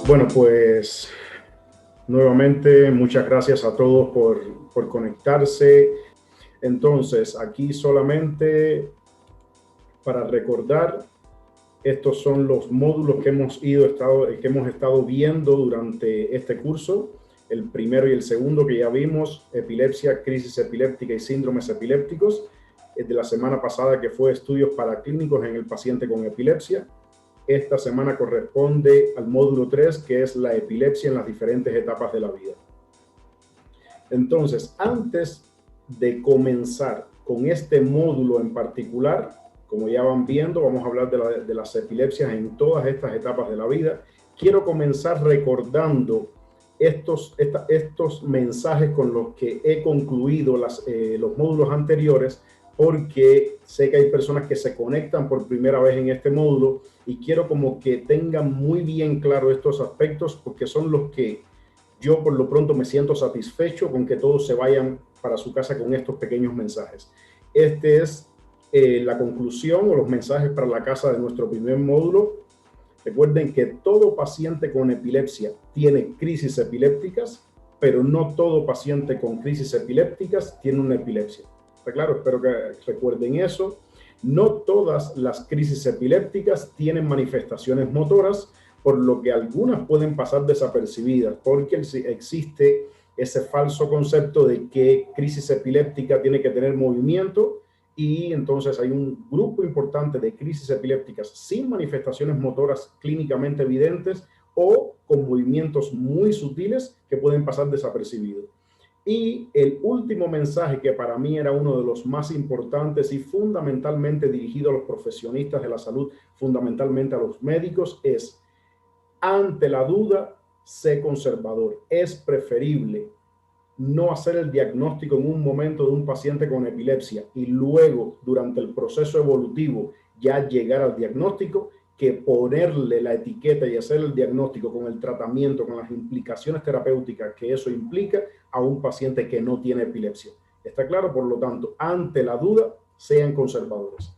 Bueno, pues nuevamente muchas gracias a todos por conectarse. Entonces, aquí solamente para recordar, estos son los módulos que hemos estado viendo durante este curso. El primero y el segundo que ya vimos, epilepsia, crisis epiléptica y síndromes epilépticos, de la semana pasada, que fue estudios paraclínicos en el paciente con epilepsia. Esta semana corresponde al módulo 3, que es la epilepsia en las diferentes etapas de la vida. Entonces, antes de comenzar con este módulo en particular, como ya van viendo, vamos a hablar de las epilepsias en todas estas etapas de la vida. Quiero comenzar recordando estos mensajes con los que he concluido los módulos anteriores, porque sé que hay personas que se conectan por primera vez en este módulo y quiero como que tengan muy bien claro estos aspectos, porque son los que yo por lo pronto me siento satisfecho con que todos se vayan para su casa con estos pequeños mensajes. Este es la conclusión o los mensajes para la casa de nuestro primer módulo. Recuerden que todo paciente con epilepsia tiene crisis epilépticas, pero no todo paciente con crisis epilépticas tiene una epilepsia. ¿Está claro? Espero que recuerden eso. No todas las crisis epilépticas tienen manifestaciones motoras, por lo que algunas pueden pasar desapercibidas, porque existe ese falso concepto de que crisis epiléptica tiene que tener movimiento, y entonces hay un grupo importante de crisis epilépticas sin manifestaciones motoras clínicamente evidentes o con movimientos muy sutiles que pueden pasar desapercibidos. Y el último mensaje, que para mí era uno de los más importantes y fundamentalmente dirigido a los profesionistas de la salud, fundamentalmente a los médicos, es: ante la duda, sé conservador. Es preferible no hacer el diagnóstico en un momento de un paciente con epilepsia y luego, durante el proceso evolutivo, ya llegar al diagnóstico, que ponerle la etiqueta y hacer el diagnóstico con el tratamiento, con las implicaciones terapéuticas que eso implica a un paciente que no tiene epilepsia. ¿Está claro? Por lo tanto, ante la duda, sean conservadores.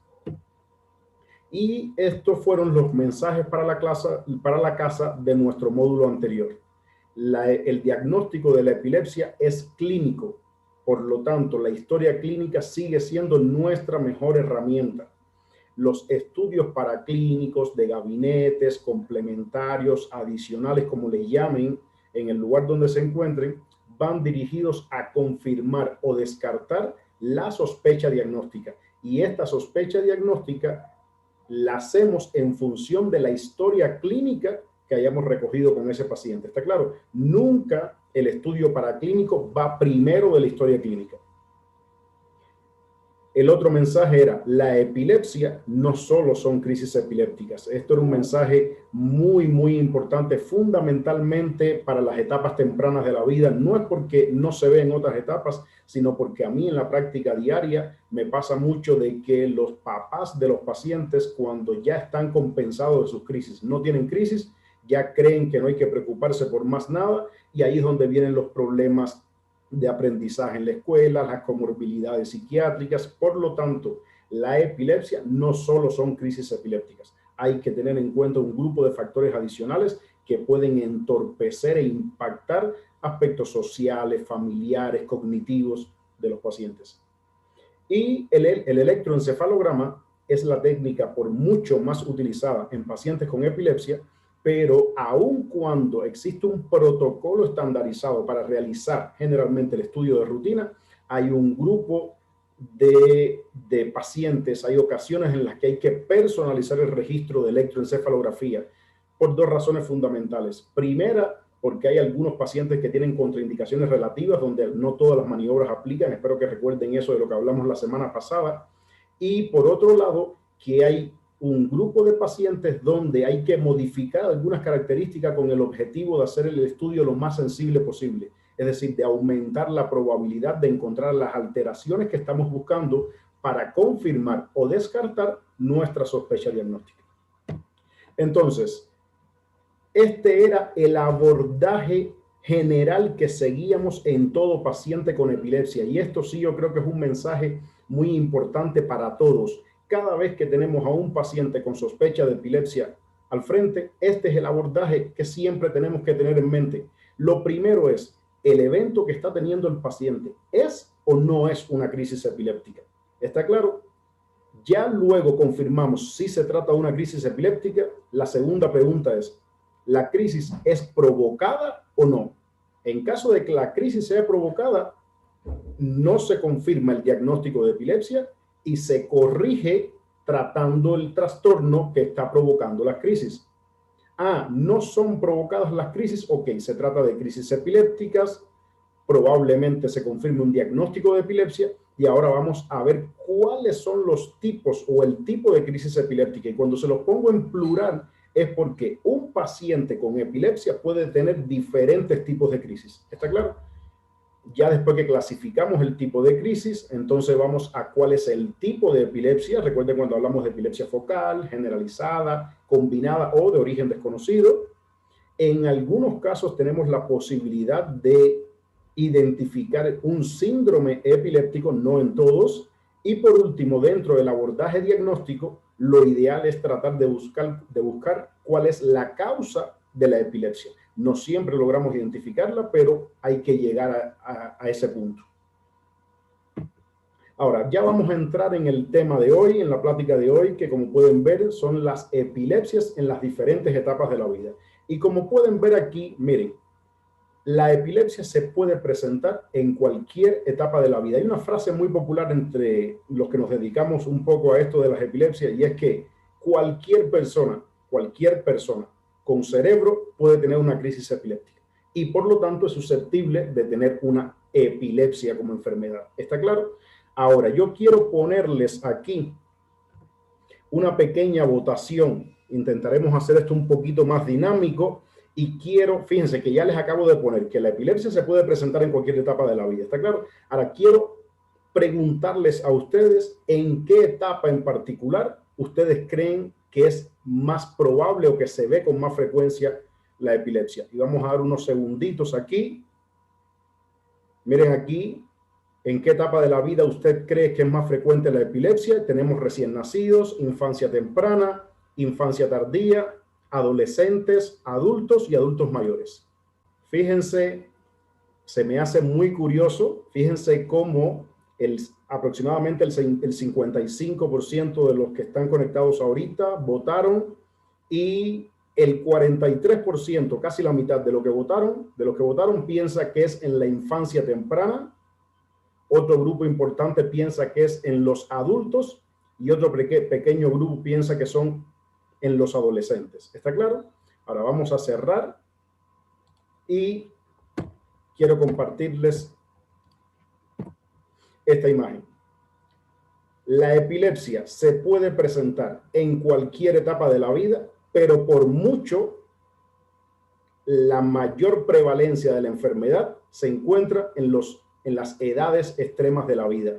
Y estos fueron los mensajes para la casa de nuestro módulo anterior. El diagnóstico de la epilepsia es clínico, por lo tanto, la historia clínica sigue siendo nuestra mejor herramienta. Los estudios paraclínicos de gabinetes, complementarios, adicionales, como le llamen, en el lugar donde se encuentren, van dirigidos a confirmar o descartar la sospecha diagnóstica. Y esta sospecha diagnóstica la hacemos en función de la historia clínica que hayamos recogido con ese paciente. ¿Está claro? Nunca el estudio paraclínico va primero de la historia clínica. El otro mensaje era: la epilepsia no solo son crisis epilépticas. Esto era un mensaje muy, muy importante, fundamentalmente para las etapas tempranas de la vida. No es porque no se ve en otras etapas, sino porque a mí en la práctica diaria me pasa mucho de que los papás de los pacientes, cuando ya están compensados de sus crisis, no tienen crisis, ya creen que no hay que preocuparse por más nada, y ahí es donde vienen los problemas de aprendizaje en la escuela, las comorbilidades psiquiátricas. Por lo tanto, la epilepsia no solo son crisis epilépticas. Hay que tener en cuenta un grupo de factores adicionales que pueden entorpecer e impactar aspectos sociales, familiares, cognitivos de los pacientes. Y el electroencefalograma es la técnica por mucho más utilizada en pacientes con epilepsia, pero aun cuando existe un protocolo estandarizado para realizar generalmente el estudio de rutina, hay un grupo de pacientes, hay ocasiones en las que hay que personalizar el registro de electroencefalografía por dos razones fundamentales. Primera, porque hay algunos pacientes que tienen contraindicaciones relativas donde no todas las maniobras aplican. Espero que recuerden eso de lo que hablamos la semana pasada. Y por otro lado, que hay un grupo de pacientes donde hay que modificar algunas características con el objetivo de hacer el estudio lo más sensible posible, es decir, de aumentar la probabilidad de encontrar las alteraciones que estamos buscando para confirmar o descartar nuestra sospecha diagnóstica. Entonces, este era el abordaje general que seguíamos en todo paciente con epilepsia, y esto sí yo creo que es un mensaje muy importante para todos. Cada vez que tenemos a un paciente con sospecha de epilepsia, al frente, este es el abordaje que siempre tenemos que tener en mente. Lo primero es, ¿el evento que está teniendo el paciente es o no es una crisis epiléptica? ¿Está claro? Ya luego confirmamos si se trata de una crisis epiléptica. La segunda pregunta es, ¿la crisis es provocada o no? En caso de que la crisis sea provocada, no se confirma el diagnóstico de epilepsia y se corrige tratando el trastorno que está provocando la crisis. No son provocadas las crisis, ok, se trata de crisis epilépticas, probablemente se confirme un diagnóstico de epilepsia y ahora vamos a ver cuáles son los tipos o el tipo de crisis epiléptica. Y cuando se los pongo en plural es porque un paciente con epilepsia puede tener diferentes tipos de crisis. ¿Está claro? Ya después que clasificamos el tipo de crisis, entonces vamos a cuál es el tipo de epilepsia. Recuerden cuando hablamos de epilepsia focal, generalizada, combinada o de origen desconocido. En algunos casos tenemos la posibilidad de identificar un síndrome epiléptico, no en todos. Y por último, dentro del abordaje diagnóstico, lo ideal es tratar de buscar cuál es la causa de la epilepsia. No siempre logramos identificarla, pero hay que llegar a ese punto. Ahora, ya vamos a entrar en el tema de hoy, en la plática de hoy, que como pueden ver son las epilepsias en las diferentes etapas de la vida. Y como pueden ver aquí, miren, la epilepsia se puede presentar en cualquier etapa de la vida. Hay una frase muy popular entre los que nos dedicamos un poco a esto de las epilepsias y es que cualquier persona con cerebro puede tener una crisis epiléptica y por lo tanto es susceptible de tener una epilepsia como enfermedad. ¿Está claro? Ahora, yo quiero ponerles aquí una pequeña votación. Intentaremos hacer esto un poquito más dinámico y fíjense que ya les acabo de poner que la epilepsia se puede presentar en cualquier etapa de la vida. ¿Está claro? Ahora quiero preguntarles a ustedes en qué etapa en particular ustedes creen que es más probable o que se ve con más frecuencia la epilepsia. Y vamos a dar unos segunditos aquí. Miren aquí, ¿en qué etapa de la vida usted cree que es más frecuente la epilepsia? Tenemos recién nacidos, infancia temprana, infancia tardía, adolescentes, adultos y adultos mayores. Fíjense, se me hace muy curioso, fíjense cómo aproximadamente el 55% de los que están conectados ahorita votaron y el 43%, casi la mitad de los que votaron piensa que es en la infancia temprana. Otro grupo importante piensa que es en los adultos y otro pequeño grupo piensa que son en los adolescentes. ¿Está claro? Ahora vamos a cerrar y quiero compartirles esta imagen. La epilepsia se puede presentar en cualquier etapa de la vida, pero por mucho la mayor prevalencia de la enfermedad se encuentra en las edades extremas de la vida.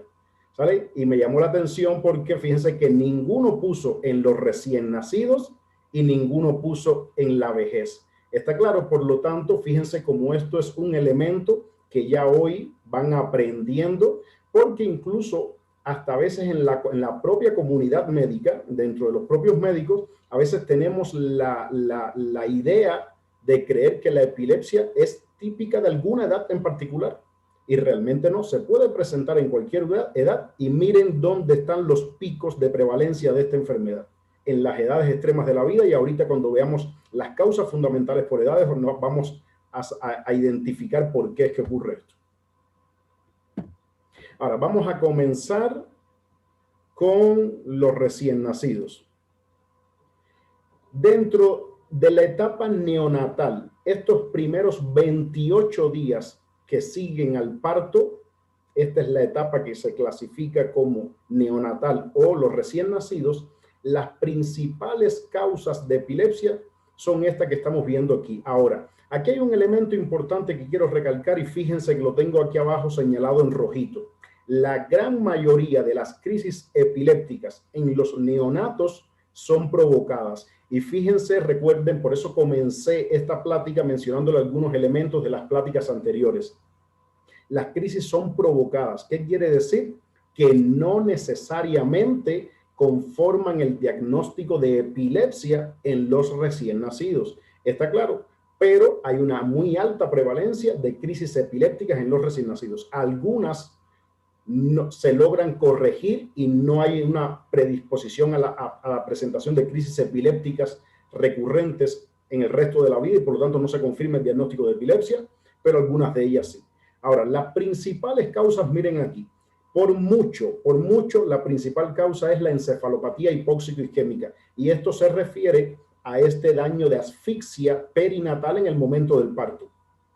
¿Sale? Y me llamó la atención porque fíjense que ninguno puso en los recién nacidos y ninguno puso en la vejez. ¿Está claro? Por lo tanto, fíjense cómo esto es un elemento que ya hoy van aprendiendo, porque incluso hasta a veces en la propia comunidad médica, dentro de los propios médicos, a veces tenemos la idea de creer que la epilepsia es típica de alguna edad en particular. Y realmente no, se puede presentar en cualquier edad y miren dónde están los picos de prevalencia de esta enfermedad, en las edades extremas de la vida y ahorita cuando veamos las causas fundamentales por edades nos vamos a identificar por qué es que ocurre esto. Ahora vamos a comenzar con los recién nacidos. Dentro de la etapa neonatal, estos primeros 28 días que siguen al parto, esta es la etapa que se clasifica como neonatal o los recién nacidos, las principales causas de epilepsia son estas que estamos viendo aquí. Ahora, aquí hay un elemento importante que quiero recalcar y fíjense que lo tengo aquí abajo señalado en rojito. La gran mayoría de las crisis epilépticas en los neonatos son provocadas. Y fíjense, recuerden, por eso comencé esta plática mencionándole algunos elementos de las pláticas anteriores. Las crisis son provocadas. ¿Qué quiere decir? Que no necesariamente conforman el diagnóstico de epilepsia en los recién nacidos. ¿Está claro? Pero hay una muy alta prevalencia de crisis epilépticas en los recién nacidos. Algunas no, se logran corregir y no hay una predisposición a la presentación de crisis epilépticas recurrentes en el resto de la vida y por lo tanto no se confirma el diagnóstico de epilepsia, pero algunas de ellas sí. Ahora, las principales causas, miren aquí, por mucho, la principal causa es la encefalopatía hipóxico-isquémica y esto se refiere a este daño de asfixia perinatal en el momento del parto.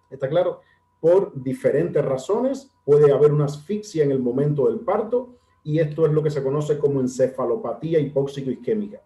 ¿Está claro? Por diferentes razones puede haber una asfixia en el momento del parto y esto es lo que se conoce como encefalopatía hipóxico-isquémica.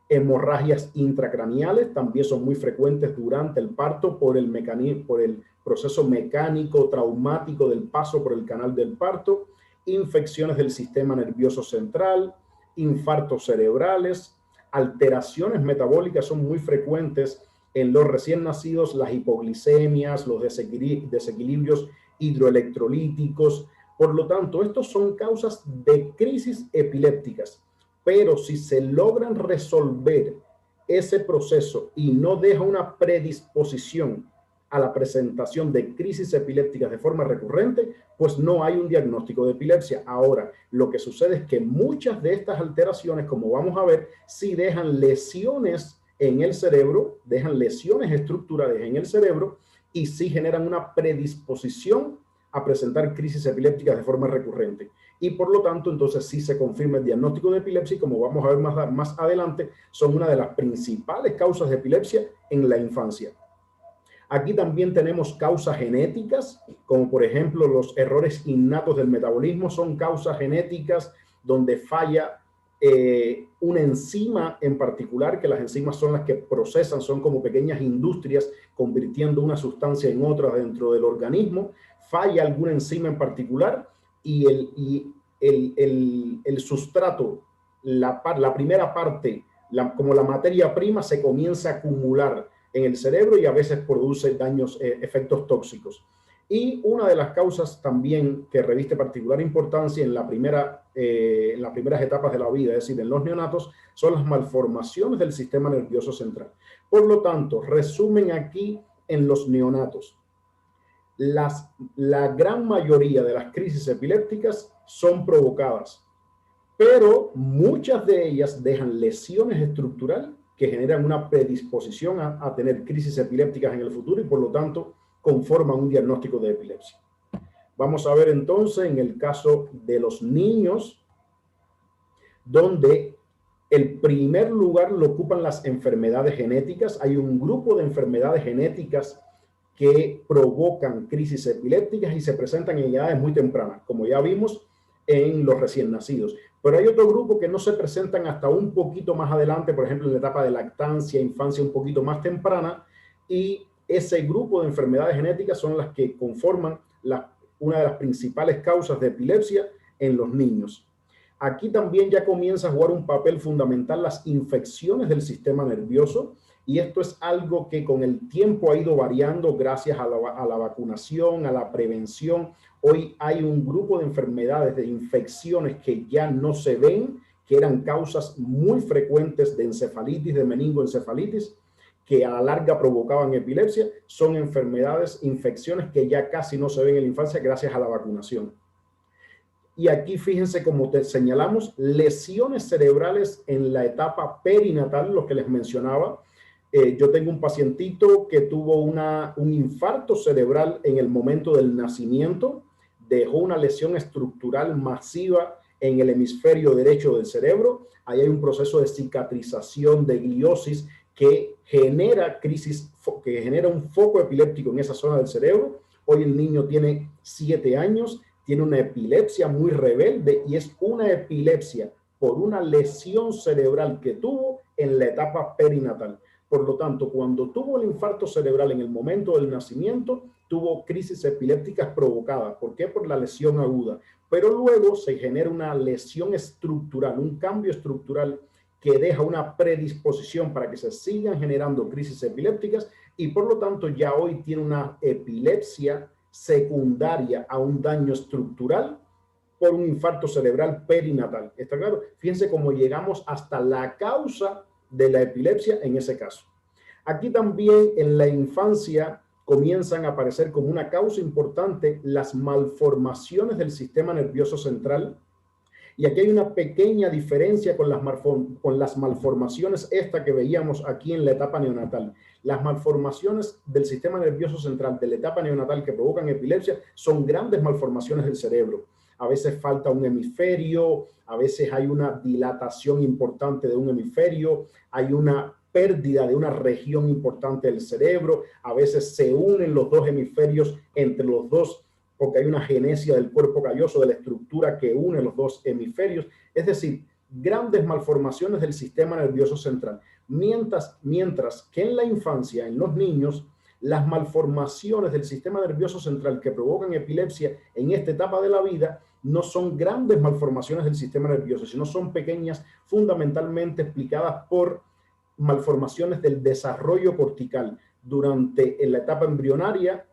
Hemorragias intracraneales también son muy frecuentes durante el parto por el proceso mecánico traumático del paso por el canal del parto, infecciones del sistema nervioso central, infartos cerebrales, alteraciones metabólicas son muy frecuentes en los recién nacidos, las hipoglicemias, los desequilibrios hidroelectrolíticos. Por lo tanto, estos son causas de crisis epilépticas, pero si se logran resolver ese proceso y no deja una predisposición a la presentación de crisis epilépticas de forma recurrente, pues no hay un diagnóstico de epilepsia. Ahora, lo que sucede es que muchas de estas alteraciones, como vamos a ver, sí dejan lesiones en el cerebro, dejan lesiones estructurales en el cerebro y sí generan una predisposición a presentar crisis epilépticas de forma recurrente. Y por lo tanto, entonces sí se confirma el diagnóstico de epilepsia y como vamos a ver más adelante, son una de las principales causas de epilepsia en la infancia. Aquí también tenemos causas genéticas, como por ejemplo los errores innatos del metabolismo, son causas genéticas donde falla una enzima en particular, que las enzimas son las que procesan, son como pequeñas industrias convirtiendo una sustancia en otra dentro del organismo, falla alguna enzima en particular y el sustrato, la primera parte, como la materia prima se comienza a acumular en el cerebro y a veces produce daños, efectos tóxicos. Y una de las causas también que reviste particular importancia en las primeras etapas de la vida, es decir, en los neonatos, son las malformaciones del sistema nervioso central. Por lo tanto, resumen aquí en los neonatos. La gran mayoría de las crisis epilépticas son provocadas, pero muchas de ellas dejan lesiones estructurales que generan una predisposición a tener crisis epilépticas en el futuro y por lo tanto conforman un diagnóstico de epilepsia. Vamos a ver entonces en el caso de los niños, donde el primer lugar lo ocupan las enfermedades genéticas. Hay un grupo de enfermedades genéticas que provocan crisis epilépticas y se presentan en edades muy tempranas, como ya vimos en los recién nacidos. Pero hay otro grupo que no se presentan hasta un poquito más adelante, por ejemplo, en la etapa de lactancia, infancia un poquito más temprana, y ese grupo de enfermedades genéticas son las que conforman una de las principales causas de epilepsia en los niños. Aquí también ya comienza a jugar un papel fundamental las infecciones del sistema nervioso, y esto es algo que con el tiempo ha ido variando gracias a la vacunación, a la prevención. Hoy hay un grupo de enfermedades, de infecciones que ya no se ven, que eran causas muy frecuentes de encefalitis, de meningoencefalitis, que a la larga provocaban epilepsia. Son enfermedades, infecciones que ya casi no se ven en la infancia gracias a la vacunación. Y aquí fíjense, como te señalamos, lesiones cerebrales en la etapa perinatal, lo que les mencionaba. Yo tengo un pacientito que tuvo un infarto cerebral en el momento del nacimiento, dejó una lesión estructural masiva en el hemisferio derecho del cerebro. Ahí hay un proceso de cicatrización, de gliosis, que genera que genera un foco epiléptico en esa zona del cerebro. Hoy el niño tiene 7 años, tiene una epilepsia muy rebelde y es una epilepsia por una lesión cerebral que tuvo en la etapa perinatal. Por lo tanto, cuando tuvo el infarto cerebral en el momento del nacimiento, tuvo crisis epilépticas provocadas. ¿Por qué? Por la lesión aguda. Pero luego se genera una lesión estructural, un cambio estructural que deja una predisposición para que se sigan generando crisis epilépticas y por lo tanto ya hoy tiene una epilepsia secundaria a un daño estructural por un infarto cerebral perinatal. ¿Está claro? Fíjense cómo llegamos hasta la causa de la epilepsia en ese caso. Aquí también en la infancia comienzan a aparecer como una causa importante las malformaciones del sistema nervioso central. Y aquí hay una pequeña diferencia con las malformaciones esta que veíamos aquí en la etapa neonatal. Las malformaciones del sistema nervioso central de la etapa neonatal que provocan epilepsia son grandes malformaciones del cerebro. A veces falta un hemisferio, a veces hay una dilatación importante de un hemisferio, hay una pérdida de una región importante del cerebro, a veces se unen los dos hemisferios entre los dos porque hay una genesia del cuerpo calloso, de la estructura que une los dos hemisferios, es decir, grandes malformaciones del sistema nervioso central. Mientras que en la infancia, en los niños, las malformaciones del sistema nervioso central que provocan epilepsia en esta etapa de la vida no son grandes malformaciones del sistema nervioso, sino son pequeñas, fundamentalmente explicadas por malformaciones del desarrollo cortical. Durante la etapa embrionaria,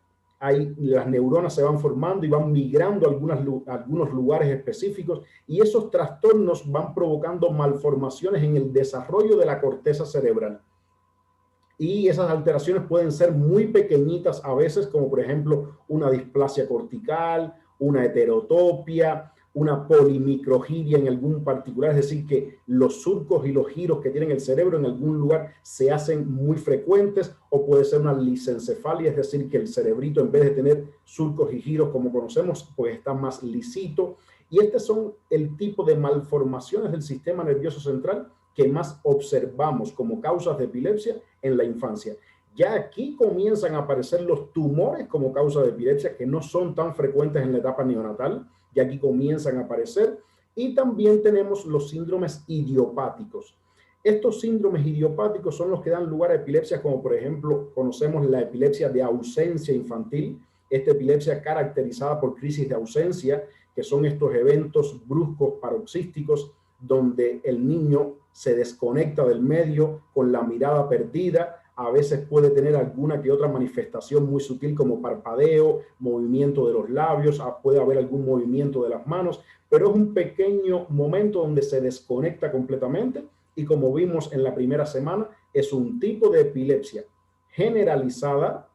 las neuronas se van formando y van migrando a algunos lugares específicos y esos trastornos van provocando malformaciones en el desarrollo de la corteza cerebral. Y esas alteraciones pueden ser muy pequeñitas a veces, como por ejemplo una displasia cortical, una heterotopia, una polimicrogiria en algún particular, es decir, que los surcos y los giros que tiene el cerebro en algún lugar se hacen muy frecuentes, o puede ser una lisencefalia, es decir, que el cerebrito en vez de tener surcos y giros como conocemos, pues está más lisito. Y estos son el tipo de malformaciones del sistema nervioso central que más observamos como causas de epilepsia en la infancia. Ya aquí comienzan a aparecer los tumores como causa de epilepsia, que no son tan frecuentes en la etapa neonatal, y aquí comienzan a aparecer. Y también tenemos los síndromes idiopáticos. Estos síndromes idiopáticos son los que dan lugar a epilepsias, como por ejemplo conocemos la epilepsia de ausencia infantil, esta epilepsia caracterizada por crisis de ausencia, que son estos eventos bruscos paroxísticos donde el niño se desconecta del medio con la mirada perdida. A veces puede tener alguna que otra manifestación muy sutil como parpadeo, movimiento de los labios, puede haber algún movimiento de las manos, pero es un pequeño momento donde se desconecta completamente y, como vimos en la primera semana, es un tipo de epilepsia generalizada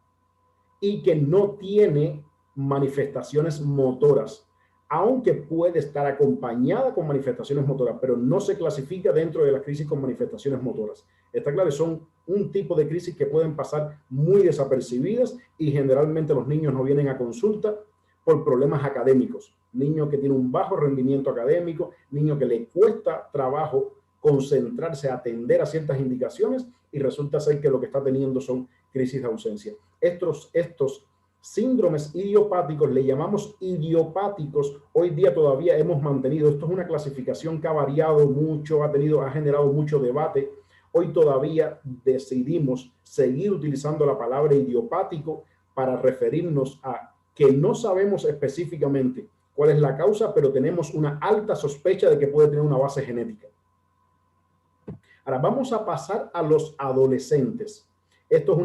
y que no tiene manifestaciones motoras, aunque puede estar acompañada con manifestaciones motoras, pero no se clasifica dentro de las crisis con manifestaciones motoras. Está claro, son un tipo de crisis que pueden pasar muy desapercibidas y generalmente los niños no vienen a consulta por problemas académicos. Niño que tiene un bajo rendimiento académico, niño que le cuesta trabajo concentrarse, atender a ciertas indicaciones y resulta ser que lo que está teniendo son crisis de ausencia. Estos síndromes idiopáticos, le llamamos idiopáticos, hoy día todavía hemos mantenido, esto es una clasificación que ha variado mucho, ha generado mucho debate. Hoy todavía decidimos seguir utilizando la palabra idiopático para referirnos a que no sabemos específicamente cuál es la causa, pero tenemos una alta sospecha de que puede tener una base genética. Ahora vamos a pasar a los adolescentes. Esto es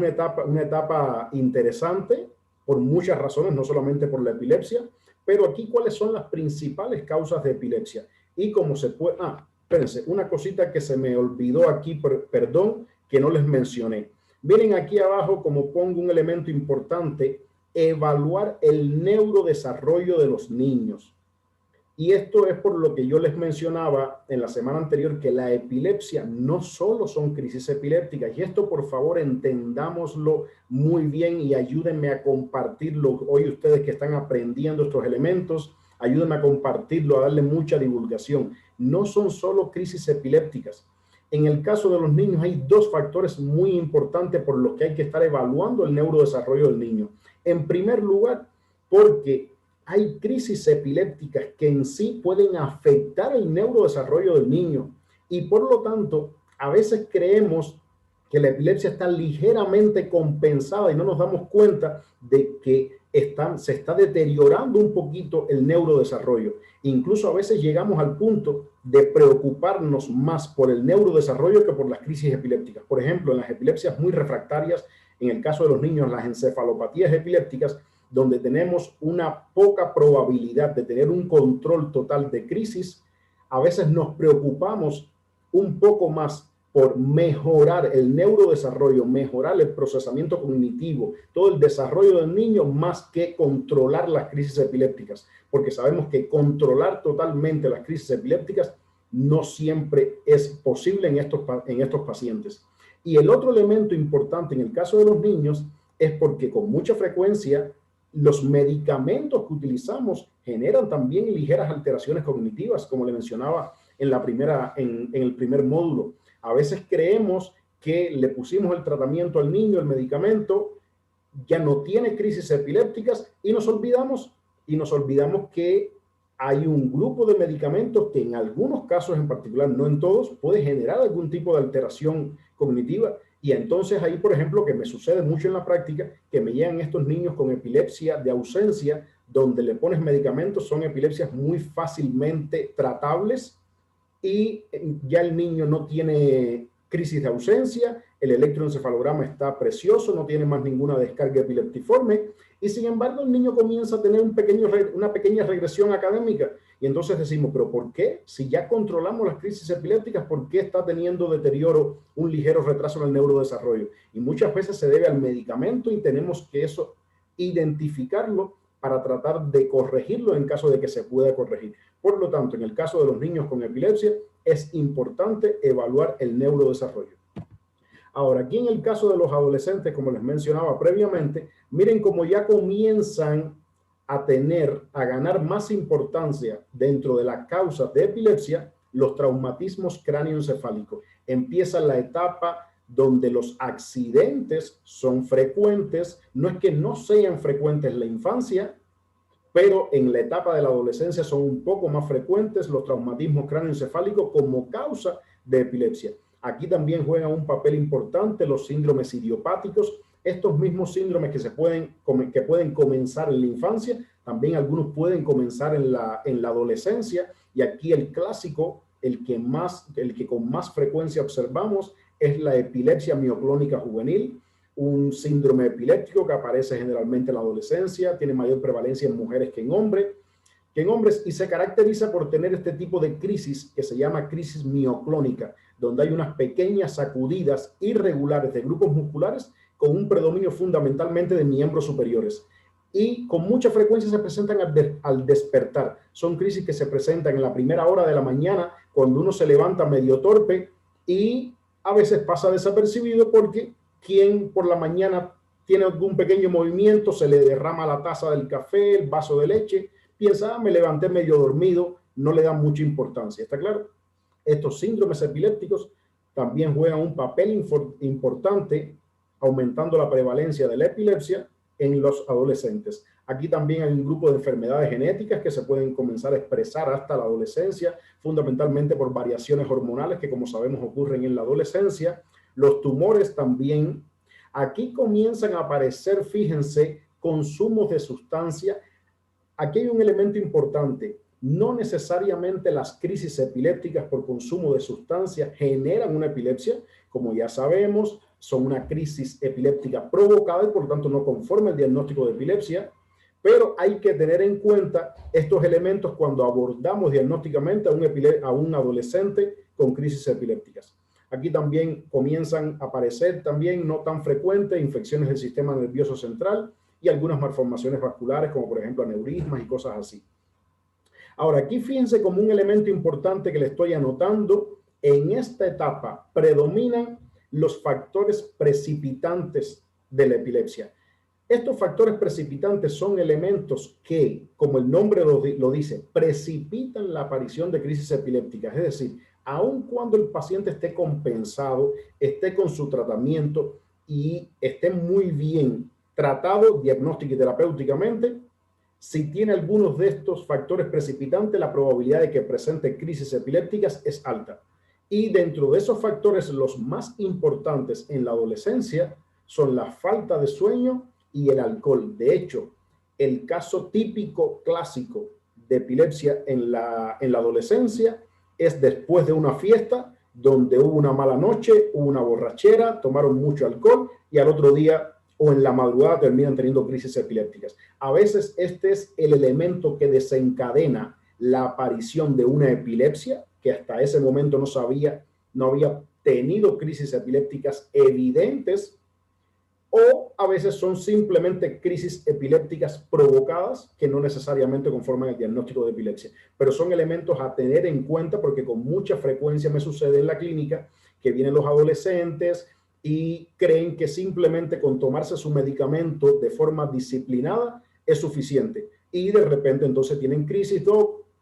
una etapa interesante por muchas razones, no solamente por la epilepsia, pero aquí cuáles son las principales causas de epilepsia. Y cómo se puede... espérense, una cosita que se me olvidó aquí, perdón, que no les mencioné. Miren aquí abajo como pongo un elemento importante, evaluar el neurodesarrollo de los niños. Y esto es por lo que yo les mencionaba en la semana anterior, que la epilepsia no solo son crisis epilépticas, y esto por favor entendámoslo muy bien y ayúdenme a compartirlo. Hoy ustedes que están aprendiendo estos elementos, ayúdenme a compartirlo, a darle mucha divulgación. No son solo crisis epilépticas. En el caso de los niños hay dos factores muy importantes por los que hay que estar evaluando el neurodesarrollo del niño. En primer lugar, porque hay crisis epilépticas que en sí pueden afectar el neurodesarrollo del niño y por lo tanto a veces creemos que la epilepsia está ligeramente compensada y no nos damos cuenta de que se está deteriorando un poquito el neurodesarrollo. Incluso a veces llegamos al punto de preocuparnos más por el neurodesarrollo que por las crisis epilépticas. Por ejemplo, en las epilepsias muy refractarias, en el caso de los niños, las encefalopatías epilépticas, donde tenemos una poca probabilidad de tener un control total de crisis, a veces nos preocupamos un poco más por mejorar el neurodesarrollo, mejorar el procesamiento cognitivo, todo el desarrollo del niño, más que controlar las crisis epilépticas, porque sabemos que controlar totalmente las crisis epilépticas no siempre es posible en estos pacientes. Y el otro elemento importante en el caso de los niños es porque con mucha frecuencia los medicamentos que utilizamos generan también ligeras alteraciones cognitivas, como le mencionaba en el primer módulo. A veces creemos que le pusimos el tratamiento al niño, el medicamento, ya no tiene crisis epilépticas y nos olvidamos que hay un grupo de medicamentos que en algunos casos en particular, no en todos, puede generar algún tipo de alteración cognitiva. Y entonces ahí, por ejemplo, que me sucede mucho en la práctica, que me llegan estos niños con epilepsia de ausencia, donde le pones medicamentos, son epilepsias muy fácilmente tratables y ya el niño no tiene crisis de ausencia, el electroencefalograma está precioso, no tiene más ninguna descarga epileptiforme, y sin embargo el niño comienza a tener una pequeña regresión académica. Y entonces decimos, ¿pero por qué? Si ya controlamos las crisis epilépticas, ¿por qué está teniendo deterioro, un ligero retraso en el neurodesarrollo? Y muchas veces se debe al medicamento y tenemos que eso identificarlo para tratar de corregirlo en caso de que se pueda corregir. Por lo tanto, en el caso de los niños con epilepsia, es importante evaluar el neurodesarrollo. Ahora, aquí en el caso de los adolescentes, como les mencionaba previamente, miren cómo ya comienzan a ganar más importancia dentro de las causas de epilepsia, los traumatismos cráneoencefálicos. Empieza la etapa donde los accidentes son frecuentes, no es que no sean frecuentes en la infancia, pero en la etapa de la adolescencia son un poco más frecuentes los traumatismos cráneoencefálicos como causa de epilepsia. Aquí también juegan un papel importante los síndromes idiopáticos, estos mismos síndromes que pueden comenzar en la infancia, también algunos pueden comenzar en la adolescencia, y aquí el clásico, el que con más frecuencia observamos, es la epilepsia mioclónica juvenil, un síndrome epiléptico que aparece generalmente en la adolescencia, tiene mayor prevalencia en mujeres que en hombres, y se caracteriza por tener este tipo de crisis que se llama crisis mioclónica, donde hay unas pequeñas sacudidas irregulares de grupos musculares con un predominio fundamentalmente de miembros superiores. Y con mucha frecuencia se presentan al despertar. Son crisis que se presentan en la primera hora de la mañana, cuando uno se levanta medio torpe, y a veces pasa desapercibido porque quien por la mañana tiene algún pequeño movimiento, se le derrama la taza del café, el vaso de leche, piensa, me levanté medio dormido, no le da mucha importancia. ¿Está claro? Estos síndromes epilépticos también juegan un papel importante aumentando la prevalencia de la epilepsia en los adolescentes. Aquí también hay un grupo de enfermedades genéticas que se pueden comenzar a expresar hasta la adolescencia, fundamentalmente por variaciones hormonales que, como sabemos, ocurren en la adolescencia. Los tumores también. Aquí comienzan a aparecer, fíjense, consumos de sustancia. Aquí hay un elemento importante. No necesariamente las crisis epilépticas por consumo de sustancias generan una epilepsia. Como ya sabemos, son una crisis epiléptica provocada y por lo tanto no conforma el diagnóstico de epilepsia. Pero hay que tener en cuenta estos elementos cuando abordamos diagnósticamente a un adolescente con crisis epilépticas. Aquí también comienzan a aparecer, también no tan frecuentes, infecciones del sistema nervioso central y algunas malformaciones vasculares, como por ejemplo aneurismas y cosas así. Ahora, aquí fíjense como un elemento importante que le estoy anotando, en esta etapa predominan los factores precipitantes de la epilepsia. Estos factores precipitantes son elementos que, como el nombre lo dice, precipitan la aparición de crisis epilépticas. Es decir, aun cuando el paciente esté compensado, esté con su tratamiento y esté muy bien tratado diagnóstica y terapéuticamente, si tiene algunos de estos factores precipitantes, la probabilidad de que presente crisis epilépticas es alta. Y dentro de esos factores, los más importantes en la adolescencia son la falta de sueño y el alcohol. De hecho, el caso típico clásico de epilepsia en la adolescencia es después de una fiesta donde hubo una mala noche, hubo una borrachera, tomaron mucho alcohol y al otro día o en la madrugada terminan teniendo crisis epilépticas. A veces este es el elemento que desencadena la aparición de una epilepsia que hasta ese momento no había tenido crisis epilépticas evidentes, o a veces son simplemente crisis epilépticas provocadas que no necesariamente conforman el diagnóstico de epilepsia. Pero son elementos a tener en cuenta porque con mucha frecuencia me sucede en la clínica que vienen los adolescentes y creen que simplemente con tomarse su medicamento de forma disciplinada es suficiente. Y de repente entonces tienen crisis,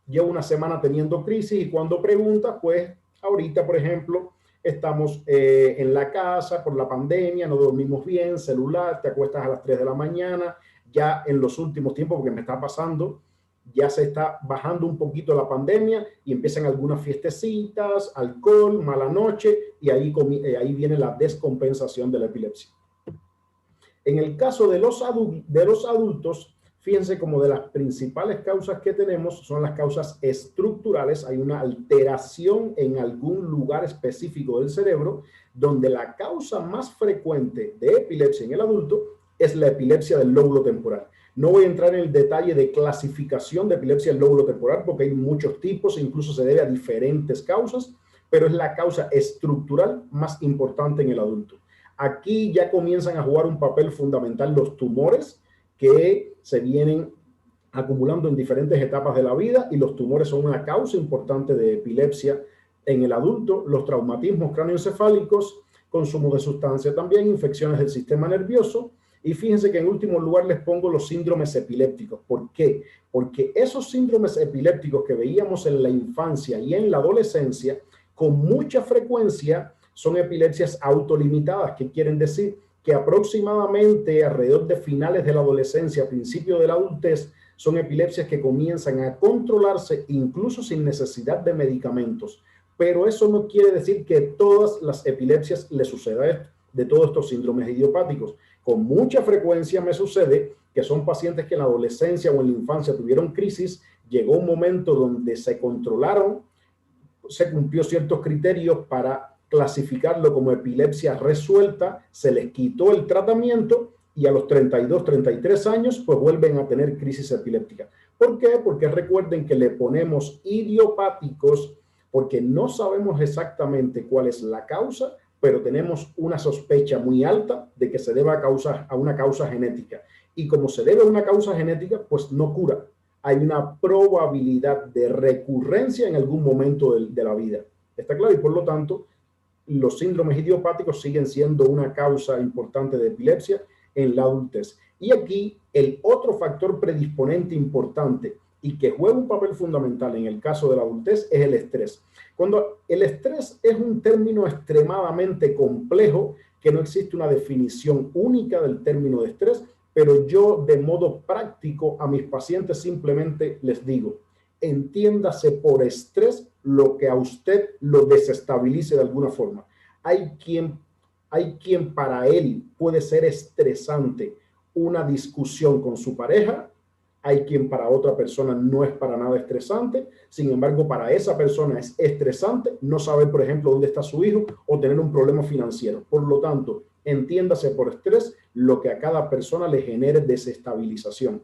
llevo una semana teniendo crisis y cuando preguntas, pues ahorita, por ejemplo, estamos en la casa por la pandemia, no dormimos bien, celular, te acuestas a las 3 de la mañana, ya en los últimos tiempos, porque me está pasando, ya se está bajando un poquito la pandemia y empiezan algunas fiestecitas, alcohol, mala noche, y ahí viene la descompensación de la epilepsia. En el caso de los adultos, fíjense como de las principales causas que tenemos son las causas estructurales. Hay una alteración en algún lugar específico del cerebro, donde la causa más frecuente de epilepsia en el adulto es la epilepsia del lóbulo temporal. No voy a entrar en el detalle de clasificación de epilepsia del lóbulo temporal porque hay muchos tipos, incluso se debe a diferentes causas, pero es la causa estructural más importante en el adulto. Aquí ya comienzan a jugar un papel fundamental los tumores que se vienen acumulando en diferentes etapas de la vida, y los tumores son una causa importante de epilepsia en el adulto, los traumatismos cráneoencefálicos, consumo de sustancia también, infecciones del sistema nervioso, y fíjense que en último lugar les pongo los síndromes epilépticos. ¿Por qué? Porque esos síndromes epilépticos que veíamos en la infancia y en la adolescencia, con mucha frecuencia son epilepsias autolimitadas, que quieren decir que aproximadamente alrededor de finales de la adolescencia, principio de la adultez, son epilepsias que comienzan a controlarse incluso sin necesidad de medicamentos. Pero eso no quiere decir que todas las epilepsias le suceda esto, de todos estos síndromes idiopáticos. Con mucha frecuencia me sucede que son pacientes que en la adolescencia o en la infancia tuvieron crisis, llegó un momento donde se controlaron, se cumplió ciertos criterios para clasificarlo como epilepsia resuelta, se les quitó el tratamiento y a los 32, 33 años pues vuelven a tener crisis epiléptica. ¿Por qué? Porque recuerden que le ponemos idiopáticos porque no sabemos exactamente cuál es la causa, pero tenemos una sospecha muy alta de que se deba a una causa genética. Y como se debe a una causa genética, pues no cura. Hay una probabilidad de recurrencia en algún momento de la vida. ¿Está claro? Y por lo tanto, los síndromes idiopáticos siguen siendo una causa importante de epilepsia en la adultez. Y aquí el otro factor predisponente importante y que juega un papel fundamental en el caso de la adultez es el estrés. Cuando el estrés es un término extremadamente complejo, que no existe una definición única del término de estrés, pero yo de modo práctico a mis pacientes simplemente les digo, entiéndase por estrés lo que a usted lo desestabilice de alguna forma. Hay quien para él puede ser estresante una discusión con su pareja, hay quien para otra persona no es para nada estresante, sin embargo para esa persona es estresante no saber, por ejemplo, dónde está su hijo o tener un problema financiero. Por lo tanto, entiéndase por estrés lo que a cada persona le genere desestabilización.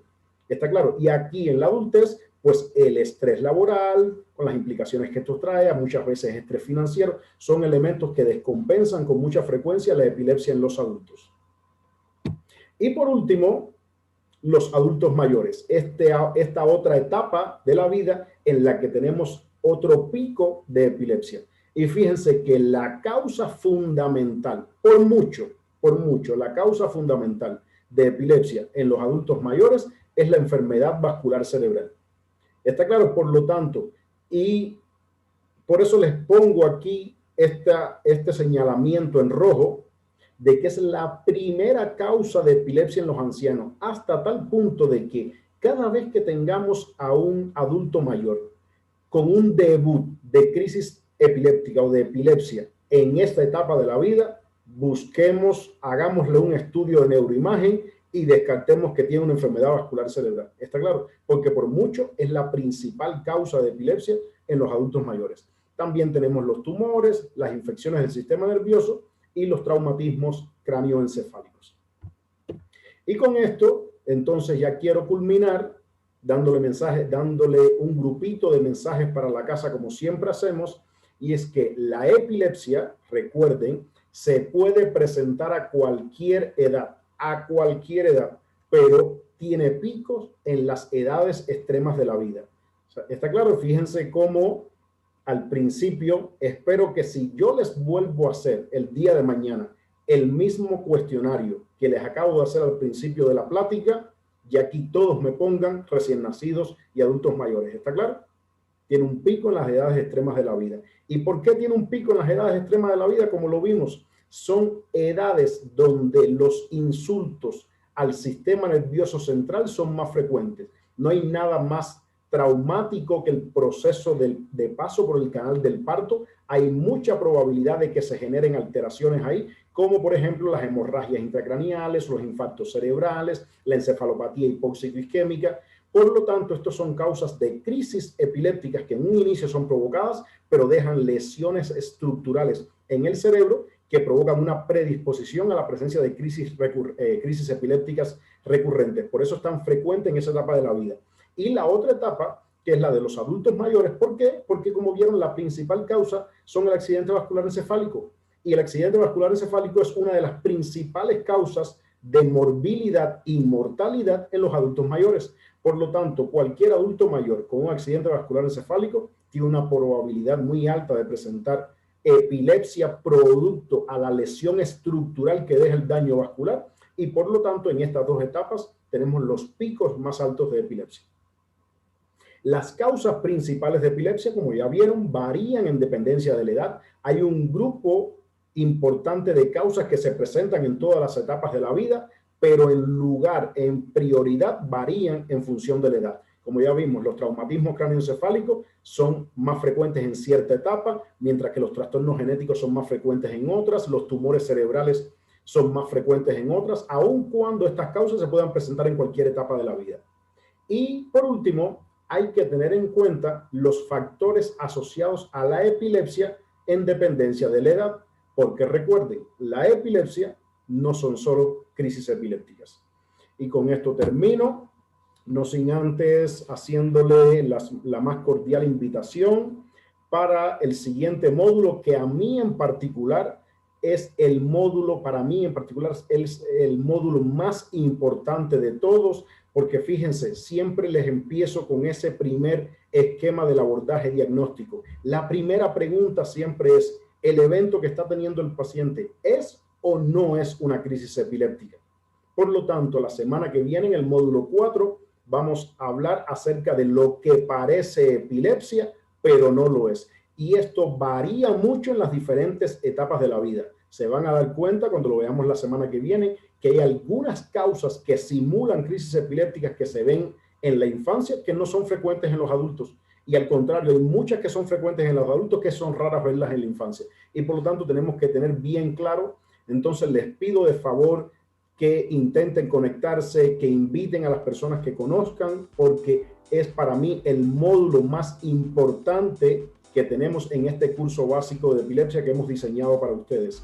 ¿Está claro? Y aquí en la adultez, pues el estrés laboral, con las implicaciones que esto trae, muchas veces estrés financiero, son elementos que descompensan con mucha frecuencia la epilepsia en los adultos. Y por último, los adultos mayores. Esta otra etapa de la vida en la que tenemos otro pico de epilepsia. Y fíjense que la causa fundamental, por mucho, la causa fundamental de epilepsia en los adultos mayores es la enfermedad vascular cerebral. ¿Está claro? Por lo tanto, y por eso les pongo aquí este señalamiento en rojo de que es la primera causa de epilepsia en los ancianos, hasta tal punto de que cada vez que tengamos a un adulto mayor con un debut de crisis epiléptica o de epilepsia en esta etapa de la vida, hagámosle un estudio de neuroimagen y descartemos que tiene una enfermedad vascular cerebral. ¿Está claro? Porque por mucho es la principal causa de epilepsia en los adultos mayores. También tenemos los tumores, las infecciones del sistema nervioso y los traumatismos cráneoencefálicos. Y con esto, entonces ya quiero culminar dándole mensajes, dándole un grupito de mensajes para la casa como siempre hacemos, y es que la epilepsia, recuerden, se puede presentar a cualquier edad, pero tiene picos en las edades extremas de la vida. O sea, está claro, fíjense cómo al principio, espero que si yo les vuelvo a hacer el día de mañana el mismo cuestionario que les acabo de hacer al principio de la plática, y aquí todos me pongan recién nacidos y adultos mayores. ¿Está claro? Tiene un pico en las edades extremas de la vida. ¿Y por qué tiene un pico en las edades extremas de la vida? Como lo vimos, son edades donde los insultos al sistema nervioso central son más frecuentes. No hay nada más traumático que el proceso de paso por el canal del parto. Hay mucha probabilidad de que se generen alteraciones ahí, como por ejemplo las hemorragias intracraneales, los infartos cerebrales, la encefalopatía hipóxico-isquémica. Por lo tanto, estos son causas de crisis epilépticas que en un inicio son provocadas, pero dejan lesiones estructurales en el cerebro que provocan una predisposición a la presencia de crisis epilépticas recurrentes. Por eso es tan frecuente en esa etapa de la vida. Y la otra etapa, que es la de los adultos mayores, ¿por qué? Porque como vieron, la principal causa son el accidente vascular encefálico. Y el accidente vascular encefálico es una de las principales causas de morbilidad y mortalidad en los adultos mayores. Por lo tanto, cualquier adulto mayor con un accidente vascular encefálico tiene una probabilidad muy alta de presentar epilepsia producto a la lesión estructural que deja el daño vascular, y por lo tanto en estas dos etapas tenemos los picos más altos de epilepsia. Las causas principales de epilepsia, como ya vieron, varían en dependencia de la edad. Hay un grupo importante de causas que se presentan en todas las etapas de la vida, pero en prioridad varían en función de la edad. Como ya vimos, los traumatismos cráneoencefálicos son más frecuentes en cierta etapa, mientras que los trastornos genéticos son más frecuentes en otras, los tumores cerebrales son más frecuentes en otras, aun cuando estas causas se puedan presentar en cualquier etapa de la vida. Y por último, hay que tener en cuenta los factores asociados a la epilepsia en dependencia de la edad, porque recuerden, la epilepsia no son solo crisis epilépticas. Y con esto termino, no sin antes haciéndole la más cordial invitación para el siguiente módulo, que a mí en particular es el módulo, para mí en particular, es el módulo más importante de todos, porque fíjense, siempre les empiezo con ese primer esquema del abordaje diagnóstico. La primera pregunta siempre es, ¿el evento que está teniendo el paciente es o no es una crisis epiléptica? Por lo tanto, la semana que viene en el módulo 4 vamos a hablar acerca de lo que parece epilepsia, pero no lo es. Y esto varía mucho en las diferentes etapas de la vida. Se van a dar cuenta cuando lo veamos la semana que viene que hay algunas causas que simulan crisis epilépticas que se ven en la infancia que no son frecuentes en los adultos. Y al contrario, hay muchas que son frecuentes en los adultos que son raras verlas en la infancia. Y por lo tanto tenemos que tener bien claro. Entonces les pido de favor que intenten conectarse, que inviten a las personas que conozcan, porque es para mí el módulo más importante que tenemos en este curso básico de epilepsia que hemos diseñado para ustedes.